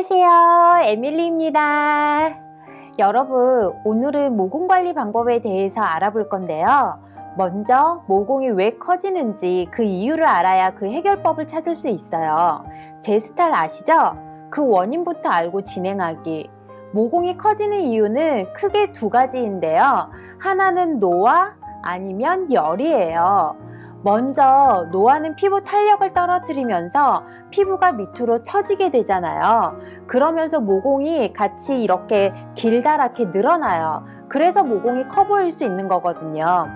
안녕하세요, 에밀리입니다. 여러분, 오늘은 모공관리 방법에 대해서 알아볼 건데요. 먼저 모공이 왜 커지는지 그 이유를 알아야 그 해결법을 찾을 수 있어요. 제 스타일 아시죠? 그 원인부터 알고 진행하기. 모공이 커지는 이유는 크게 두 가지인데요. 하나는 노화 아니면 열이에요. 먼저 노화는 피부 탄력을 떨어뜨리면서 피부가 밑으로 처지게 되잖아요. 그러면서 모공이 같이 이렇게 길다랗게 늘어나요. 그래서 모공이 커 보일 수 있는 거거든요.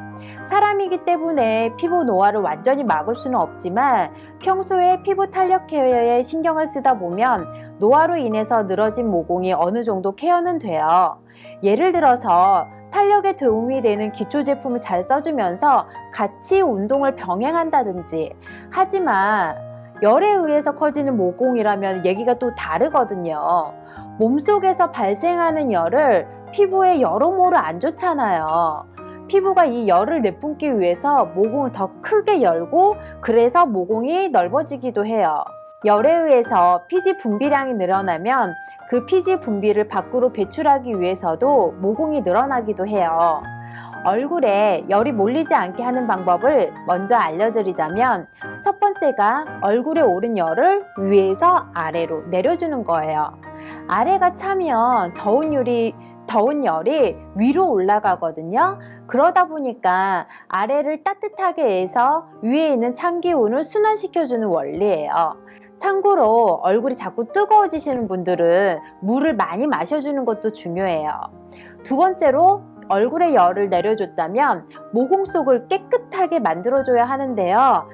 사람이기 때문에 피부 노화를 완전히 막을 수는 없지만 평소에 피부 탄력 케어에 신경을 쓰다 보면 노화로 인해서 늘어진 모공이 어느 정도 케어는 돼요. 예를 들어서 탄력에 도움이 되는 기초 제품을 잘 써주면서 같이 운동을 병행한다든지. 하지만 열에 의해서 커지는 모공이라면 얘기가 또 다르거든요. 몸속에서 발생하는 열을 피부에 여러모로 안 좋잖아요. 피부가 이 열을 내뿜기 위해서 모공을 더 크게 열고 그래서 모공이 넓어지기도 해요. 열에 의해서 피지 분비량이 늘어나면 그 피지 분비를 밖으로 배출하기 위해서도 모공이 늘어나기도 해요. 얼굴에 열이 몰리지 않게 하는 방법을 먼저 알려드리자면 첫 번째가 얼굴에 오른 열을 위에서 아래로 내려주는 거예요. 아래가 차면 더운 열이 위로 올라가거든요. 그러다 보니까 아래를 따뜻하게 해서 위에 있는 찬 기운을 순환시켜주는 원리예요. 참고로 얼굴이 자꾸 뜨거워지시는 분들은 물을 많이 마셔주는 것도 중요해요. 두 번째로 얼굴에 열을 내려줬다면 모공 속을 깨끗하게 만들어줘야 하는데요.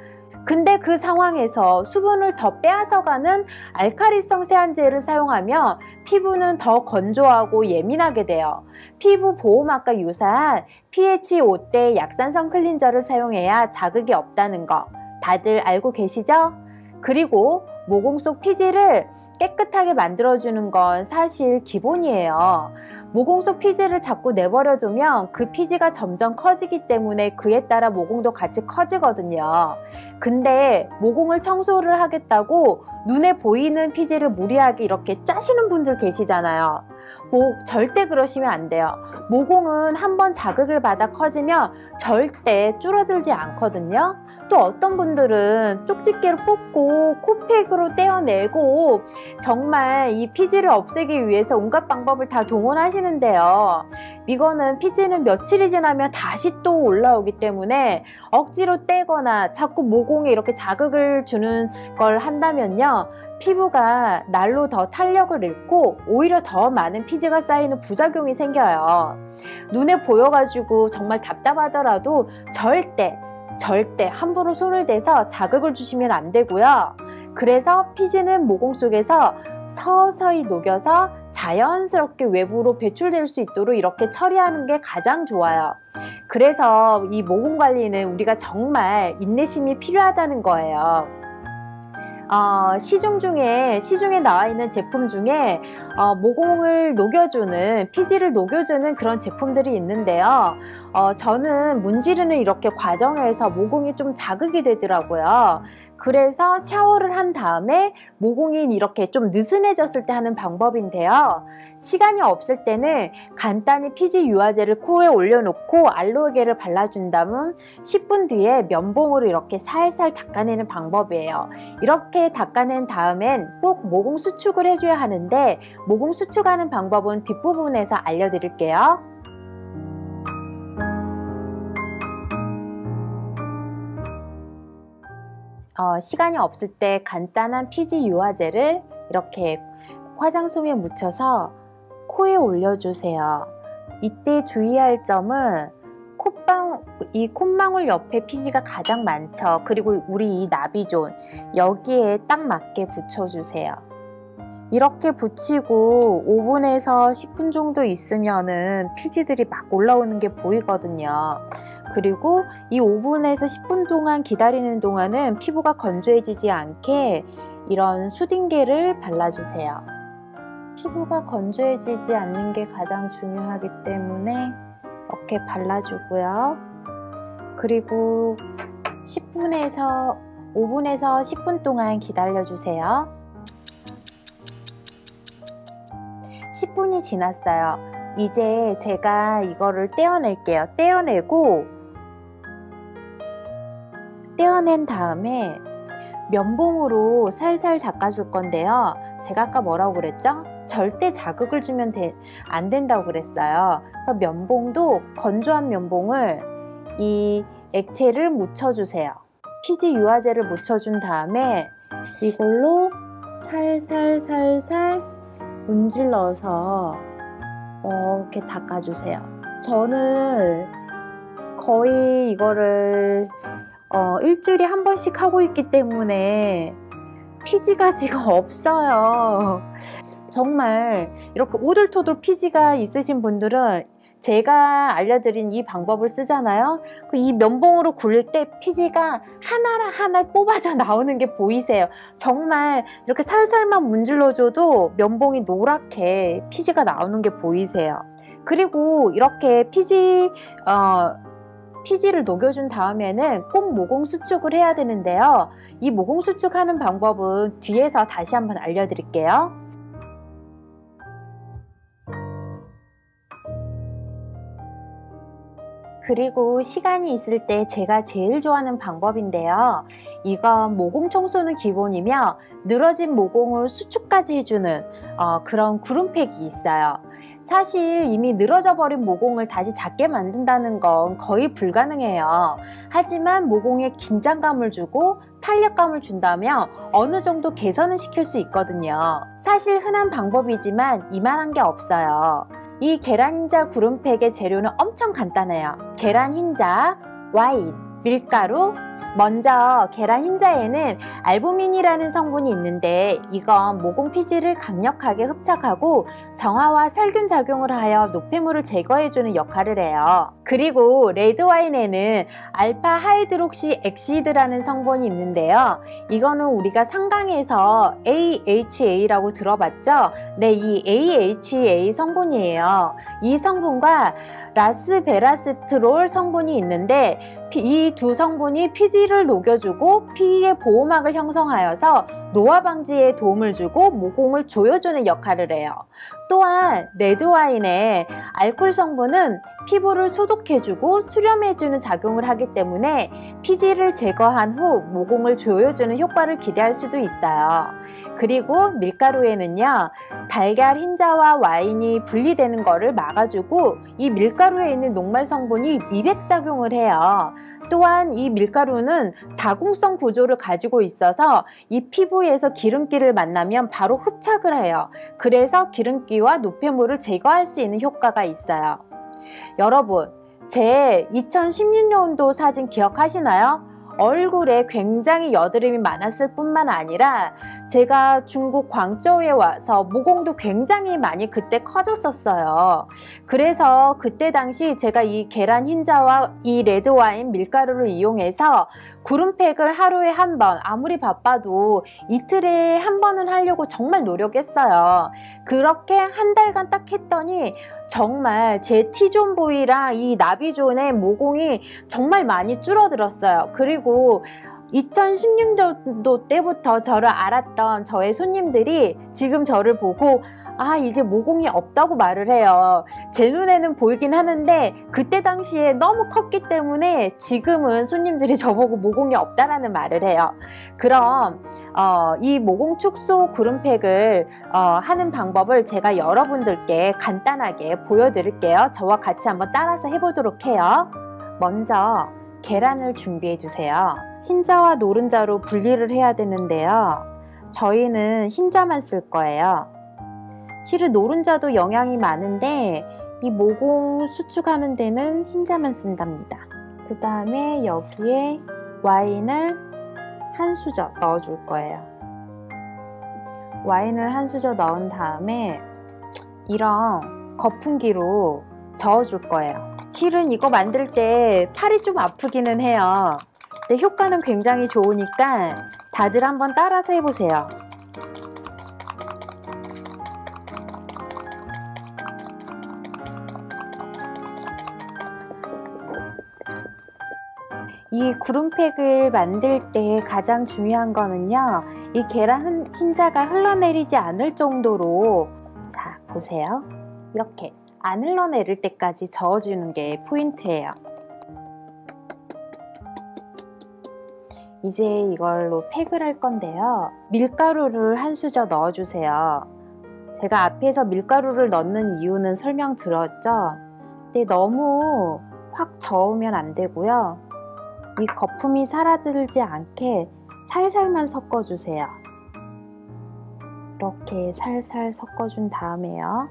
근데 그 상황에서 수분을 더 빼앗아가는 알칼리성 세안제를 사용하면 피부는 더 건조하고 예민하게 돼요. 피부 보호막과 유사한 pH 5대 약산성 클린저를 사용해야 자극이 없다는 거 다들 알고 계시죠? 그리고 모공 속 피지를 깨끗하게 만들어주는 건 사실 기본이에요. 모공 속 피지를 자꾸 내버려두면 그 피지가 점점 커지기 때문에 그에 따라 모공도 같이 커지거든요. 근데 모공을 청소를 하겠다고 눈에 보이는 피지를 무리하게 이렇게 짜시는 분들 계시잖아요. 절대 그러시면 안 돼요. 모공은 한번 자극을 받아 커지면 절대 줄어들지 않거든요. 또 어떤 분들은 쪽집게로 뽑고 코팩으로 떼어내고 정말 이 피지를 없애기 위해서 온갖 방법을 다 동원하시는데요. 이거는 피지는 며칠이 지나면 다시 또 올라오기 때문에 억지로 떼거나 자꾸 모공에 이렇게 자극을 주는 걸 한다면요. 피부가 날로 더 탄력을 잃고 오히려 더 많은 피지가 쌓이는 부작용이 생겨요. 눈에 보여가지고 정말 답답하더라도 절대 함부로 손을 대서 자극을 주시면 안 되고요. 그래서 피지는 모공 속에서 서서히 녹여서 자연스럽게 외부로 배출될 수 있도록 이렇게 처리하는 게 가장 좋아요. 그래서 이 모공 관리는 우리가 정말 인내심이 필요하다는 거예요. 시중에 나와 있는 제품 중에 모공을 녹여주는, 피지를 녹여주는 그런 제품들이 있는데요. 저는 문지르는 이렇게 과정에서 모공이 좀 자극이 되더라고요. 그래서 샤워를 한 다음에 모공이 이렇게 좀 느슨해졌을 때 하는 방법인데요. 시간이 없을 때는 간단히 피지 유화제를 코에 올려놓고 알로에겔을 발라준 다음 10분 뒤에 면봉으로 이렇게 살살 닦아내는 방법이에요. 이렇게 닦아낸 다음엔 꼭 모공 수축을 해줘야 하는데 모공 수축하는 방법은 뒷부분에서 알려드릴게요. 시간이 없을 때 간단한 피지 유화제를 이렇게 화장솜에 묻혀서 코에 올려주세요. 이때 주의할 점은 이 콧망울 옆에 피지가 가장 많죠. 그리고 우리 이 나비존 여기에 딱 맞게 붙여주세요. 이렇게 붙이고 5분에서 10분 정도 있으면은 피지들이 막 올라오는 게 보이거든요. 그리고 이 5분에서 10분 동안 기다리는 동안은 피부가 건조해지지 않게 이런 수딩겔을 발라주세요. 피부가 건조해지지 않는 게 가장 중요하기 때문에 이렇게 발라주고요. 그리고 5분에서 10분 동안 기다려주세요. 10분이 지났어요. 이제 제가 이거를 떼어낼게요. 떼어낸 다음에 면봉으로 살살 닦아줄 건데요. 제가 아까 뭐라고 그랬죠? 절대 자극을 주면 안 된다고 그랬어요. 그래서 면봉도 건조한 면봉을 이 액체를 묻혀주세요. 피지 유화제를 묻혀준 다음에 이걸로 살살 문질러서 이렇게 닦아주세요. 저는 거의 이거를 일주일에 한 번씩 하고 있기 때문에 피지가 지금 없어요. 정말 이렇게 오돌토돌 피지가 있으신 분들은 제가 알려드린 이 방법을 쓰잖아요. 이 면봉으로 굴릴 때 피지가 하나 뽑아져 나오는 게 보이세요. 정말 이렇게 살살만 문질러줘도 면봉이 노랗게 피지가 나오는 게 보이세요. 그리고 이렇게 피지를 녹여준 다음에는 꼭 모공 수축을 해야 되는데요. 이 모공 수축하는 방법은 뒤에서 다시 한번 알려드릴게요. 그리고 시간이 있을 때 제가 제일 좋아하는 방법인데요. 이건 모공 청소는 기본이며 늘어진 모공을 수축까지 해주는 그런 구름팩이 있어요. 사실 이미 늘어져 버린 모공을 다시 작게 만든다는 건 거의 불가능해요. 하지만 모공에 긴장감을 주고 탄력감을 준다면 어느 정도 개선을 시킬 수 있거든요. 사실 흔한 방법이지만 이만한 게 없어요. 이 계란 흰자 구름팩의 재료는 엄청 간단해요. 계란 흰자, 와인, 밀가루. 먼저 계란 흰자에는 알부민이라는 성분이 있는데 이건 모공 피지를 강력하게 흡착하고 정화와 살균 작용을 하여 노폐물을 제거해주는 역할을 해요. 그리고 레드와인에는 알파 하이드록시 엑시드라는 성분이 있는데요. 이거는 우리가 상강에서 AHA라고 들어봤죠? 네, 이 AHA 성분이에요. 이 성분과 라스베라스트롤 성분이 있는데 이 두 성분이 피지를 녹여주고 피의 보호막을 형성하여서 노화 방지에 도움을 주고 모공을 조여주는 역할을 해요. 또한 레드와인의 알코올 성분은 피부를 소독해주고 수렴해주는 작용을 하기 때문에 피지를 제거한 후 모공을 조여주는 효과를 기대할 수도 있어요. 그리고 밀가루에는요, 달걀 흰자와 와인이 분리되는 것을 막아주고 이 밀가루에 있는 녹말 성분이 미백 작용을 해요. 또한 이 밀가루는 다공성 구조를 가지고 있어서 이 피부에서 기름기를 만나면 바로 흡착을 해요. 그래서 기름기와 노폐물을 제거할 수 있는 효과가 있어요. 여러분, 제 2016년도 사진 기억하시나요? 얼굴에 굉장히 여드름이 많았을 뿐만 아니라 제가 중국 광저우에 와서 모공도 굉장히 많이 그때 커졌었어요. 그래서 그때 당시 제가 이 계란 흰자와 이 레드와인 밀가루를 이용해서 구름팩을 하루에 한 번, 아무리 바빠도 이틀에 한 번은 하려고 정말 노력했어요. 그렇게 한 달간 딱 했더니 정말 제 T존 부위랑 이 나비존의 모공이 정말 많이 줄어들었어요. 그리고 2016년도 때부터 저를 알았던 저의 손님들이 지금 저를 보고 이제 모공이 없다고 말을 해요. 제 눈에는 보이긴 하는데 그때 당시에 너무 컸기 때문에 지금은 손님들이 저보고 모공이 없다라는 말을 해요. 그럼 이 모공 축소 구름팩을 하는 방법을 제가 여러분들께 간단하게 보여드릴게요. 저와 같이 한번 따라서 해보도록 해요. 먼저 계란을 준비해 주세요. 흰자와 노른자로 분리를 해야 되는데요. 저희는 흰자만 쓸 거예요. 실은 노른자도 영양이 많은데 이 모공 수축하는 데는 흰자만 쓴답니다. 그 다음에 여기에 와인을 한 수저 넣어줄 거예요. 와인을 한 수저 넣은 다음에 이런 거품기로 저어줄 거예요. 실은 이거 만들 때 팔이 좀 아프기는 해요. 근데 효과는 굉장히 좋으니까 다들 한번 따라서 해보세요. 이 구름팩을 만들 때 가장 중요한 거는요, 이 계란 흰자가 흘러내리지 않을 정도로 자, 보세요. 이렇게 안 흘러내릴 때까지 저어주는 게 포인트예요. 이제 이걸로 팩을 할 건데요. 밀가루를 한 수저 넣어주세요. 제가 앞에서 밀가루를 넣는 이유는 설명드렸죠? 근데 너무 확 저으면 안 되고요. 이 거품이 사라지지 않게 살살만 섞어주세요. 이렇게 살살 섞어준 다음에요.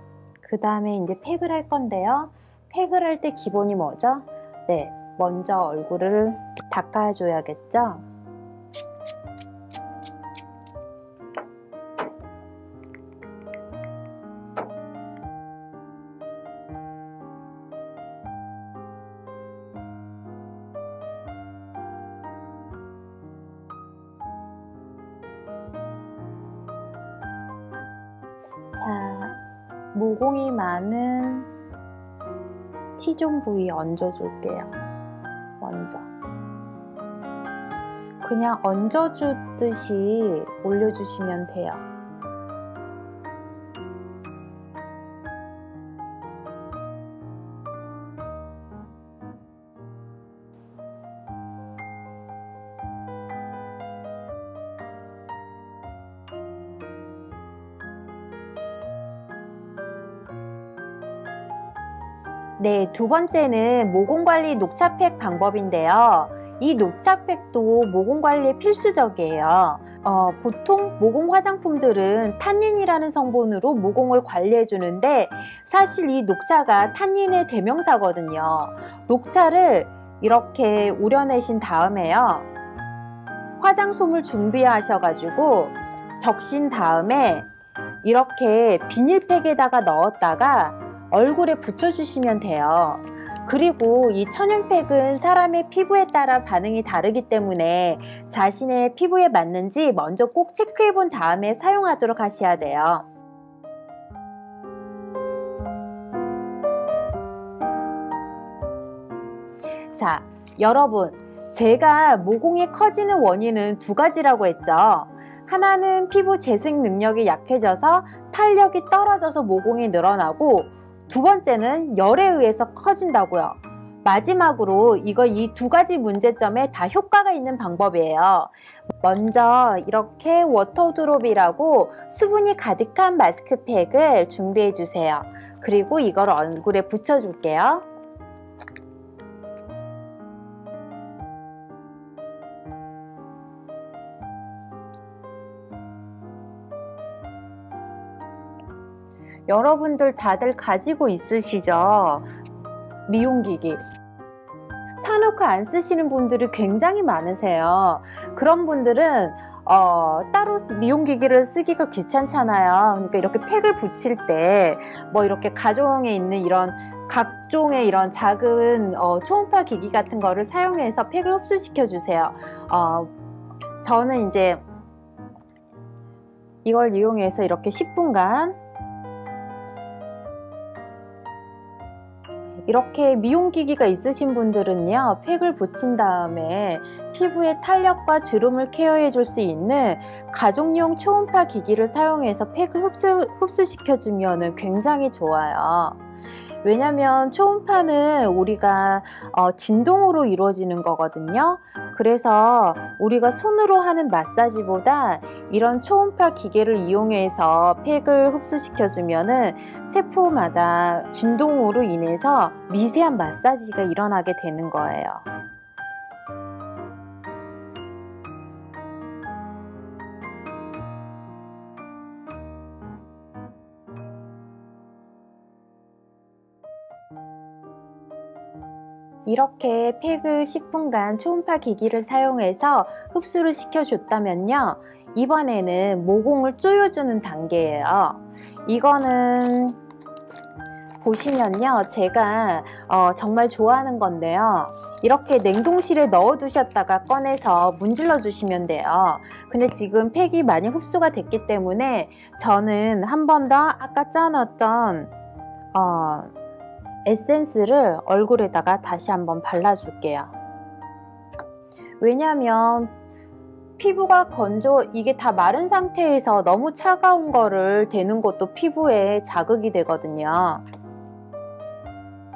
그 다음에 이제 팩을 할 건데요. 팩을 할 때 기본이 뭐죠? 네, 먼저 얼굴을 닦아줘야겠죠? 자, 모공이 많은 T존 부위 얹어줄게요. 먼저 그냥 얹어주듯이 올려주시면 돼요. 네, 두 번째는 모공관리 녹차팩 방법인데요. 이 녹차팩도 모공관리에 필수적이에요. 보통 모공 화장품들은 탄닌이라는 성분으로 모공을 관리해 주는데 사실 이 녹차가 탄닌의 대명사거든요. 녹차를 이렇게 우려내신 다음에요. 화장솜을 준비하셔가지고 적신 다음에 이렇게 비닐팩에다가 넣었다가 얼굴에 붙여주시면 돼요. 그리고 이 천연팩은 사람의 피부에 따라 반응이 다르기 때문에 자신의 피부에 맞는지 먼저 꼭 체크해 본 다음에 사용하도록 하셔야 돼요. 자, 여러분, 제가 모공이 커지는 원인은 두 가지라고 했죠. 하나는 피부 재생 능력이 약해져서 탄력이 떨어져서 모공이 늘어나고, 두 번째는 열에 의해서 커진다고요. 마지막으로 이 두 가지 문제점에 다 효과가 있는 방법이에요. 먼저 이렇게 워터드롭이라고 수분이 가득한 마스크팩을 준비해 주세요. 그리고 이걸 얼굴에 붙여 줄게요. 여러분들 다들 가지고 있으시죠? 미용기기. 사놓고 안 쓰시는 분들이 굉장히 많으세요. 그런 분들은 따로 미용기기를 쓰기가 귀찮잖아요. 그러니까 이렇게 팩을 붙일 때 뭐 이렇게 가정에 있는 이런 각종의 이런 작은 초음파 기기 같은 거를 사용해서 팩을 흡수시켜 주세요. 저는 이제 이걸 이용해서 이렇게 10분간 이렇게 미용기기가 있으신 분들은요, 팩을 붙인 다음에 피부의 탄력과 주름을 케어해 줄 수 있는 가족용 초음파 기기를 사용해서 팩을 흡수시켜주면 굉장히 좋아요. 왜냐면 초음파는 우리가 진동으로 이루어지는 거거든요. 그래서 우리가 손으로 하는 마사지보다 이런 초음파 기계를 이용해서 팩을 흡수시켜주면 세포마다 진동으로 인해서 미세한 마사지가 일어나게 되는 거예요. 이렇게 팩을 10분간 초음파 기기를 사용해서 흡수를 시켜줬다면요, 이번에는 모공을 조여주는 단계예요. 이거는 보시면요, 제가 정말 좋아하는 건데요, 이렇게 냉동실에 넣어 두셨다가 꺼내서 문질러 주시면 돼요. 근데 지금 팩이 많이 흡수가 됐기 때문에 저는 한 번 더 아까 짜놨던 에센스를 얼굴에다가 다시 한번 발라줄게요. 왜냐하면 피부가 이게 다 마른 상태에서 너무 차가운 거를 대는 것도 피부에 자극이 되거든요.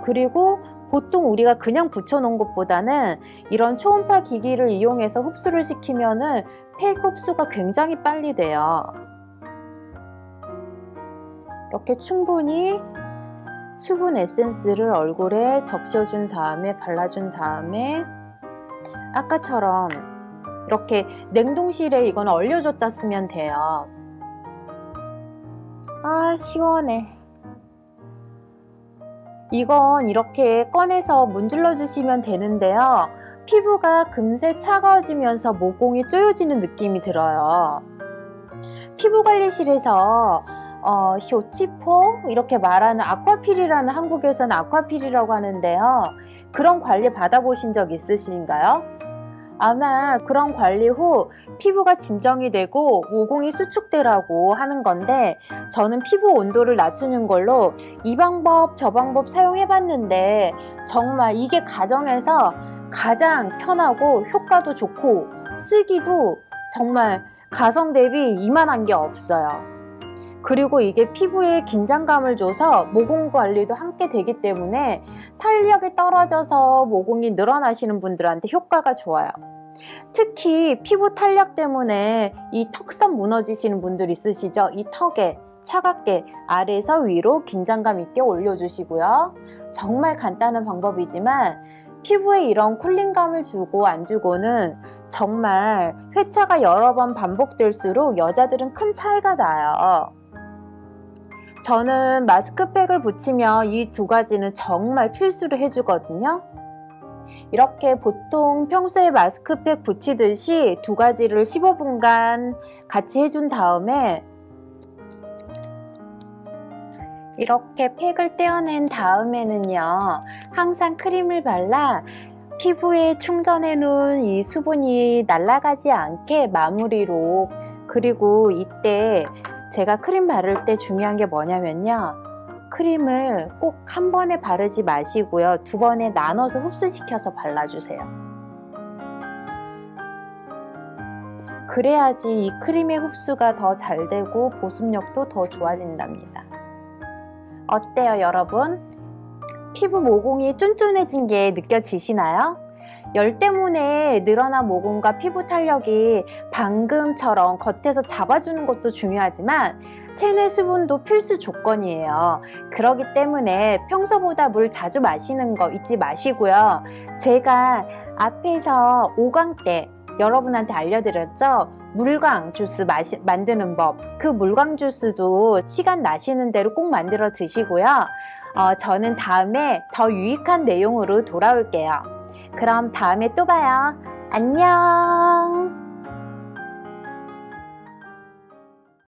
그리고 보통 우리가 그냥 붙여놓은 것보다는 이런 초음파 기기를 이용해서 흡수를 시키면은 팩 흡수가 굉장히 빨리 돼요. 이렇게 충분히 수분 에센스를 얼굴에 적셔준 다음에 발라준 다음에 아까처럼 이렇게 냉동실에 이건 얼려줬다 쓰면 돼요. 아, 시원해. 이건 이렇게 꺼내서 문질러 주시면 되는데요. 피부가 금세 차가워지면서 모공이 조여지는 느낌이 들어요. 피부관리실에서 쇼치포 이렇게 말하는 아쿠아필이라는, 한국에서는 아쿠아필이라고 하는데요. 그런 관리 받아보신 적 있으신가요? 아마 그런 관리 후 피부가 진정이 되고 모공이 수축되라고 하는 건데, 저는 피부 온도를 낮추는 걸로 이 방법 저 방법 사용해 봤는데 정말 이게 가정에서 가장 편하고 효과도 좋고 쓰기도 정말 가성 대비 이만한 게 없어요. 그리고 이게 피부에 긴장감을 줘서 모공 관리도 함께 되기 때문에 탄력이 떨어져서 모공이 늘어나시는 분들한테 효과가 좋아요. 특히 피부 탄력 때문에 이 턱선 무너지시는 분들 있으시죠? 이 턱에 차갑게 아래에서 위로 긴장감 있게 올려주시고요. 정말 간단한 방법이지만 피부에 이런 쿨링감을 주고 안 주고는 정말 회차가 여러 번 반복될수록 여자들은 큰 차이가 나요. 저는 마스크팩을 붙이면 이 두 가지는 정말 필수로 해주거든요. 이렇게 보통 평소에 마스크팩 붙이듯이 두 가지를 15분간 같이 해준 다음에 이렇게 팩을 떼어낸 다음에는요, 항상 크림을 발라 피부에 충전해 놓은 이 수분이 날아가지 않게 마무리로. 그리고 이때 제가 크림 바를 때 중요한 게 뭐냐면요, 크림을 꼭 한 번에 바르지 마시고요, 두 번에 나눠서 흡수시켜서 발라주세요. 그래야지 이 크림의 흡수가 더 잘 되고 보습력도 더 좋아진답니다. 어때요, 여러분? 피부 모공이 쫀쫀해진 게 느껴지시나요? 열 때문에 늘어난 모공과 피부 탄력이 방금처럼 겉에서 잡아주는 것도 중요하지만 체내 수분도 필수 조건이에요. 그렇기 때문에 평소보다 물 자주 마시는 거 잊지 마시고요. 제가 앞에서 5강 때 여러분한테 알려드렸죠? 물광 주스 만드는 법. 그 물광 주스도 시간 나시는 대로 꼭 만들어 드시고요. 저는 다음에 더 유익한 내용으로 돌아올게요. 그럼 다음에 또 봐요. 안녕.